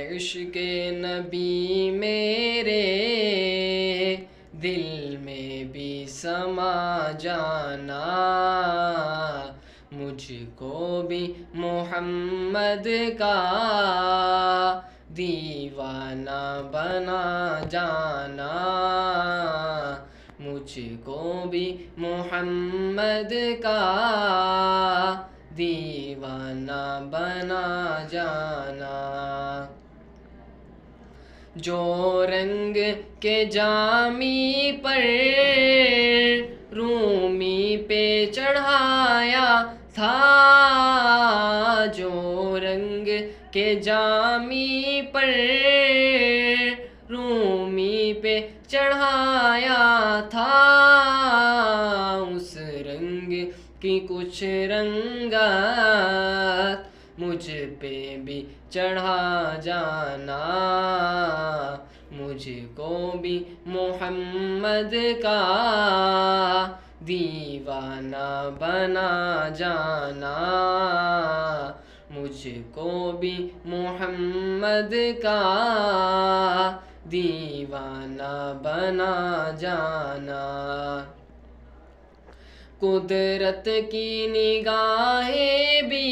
عشق نبی میرے دل میں بھی سما جانا، مجھ کو بھی محمد کا دیوانہ بنا جانا، مجھ کو بھی محمد کا دیوانہ بنا جانا۔ جو رنگ کے جامی پر رومی پہ چڑھایا تھا، جو رنگ کے جامی پر رومی پہ چڑھایا تھا، اس رنگ کی کچھ رنگت مجھ پہ بھی چڑھا جانا، مجھ کو بھی محمد کا دیوانہ بنا جانا، مجھ کو بھی محمد کا دیوانہ بنا جانا۔ قدرت کی نگاہیں بھی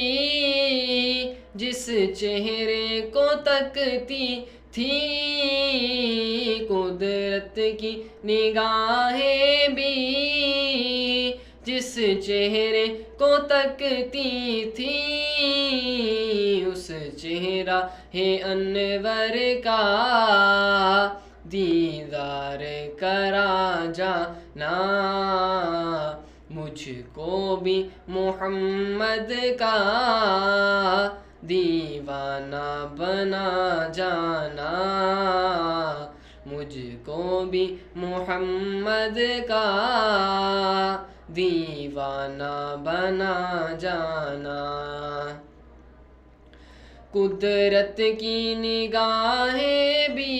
جس چہرے کو تکتی تھیں، قدرت کی نگاہیں بھی جس چہرے کو تکتی تھیں، اس چہرہ انور کا دیدار کرا جانا، مجھ کو بھی محمد کا دیوانہ بنا جانا، مجھ کو بھی محمد کا دیوانہ بنا جانا۔ قدرت کی نگاہیں بھی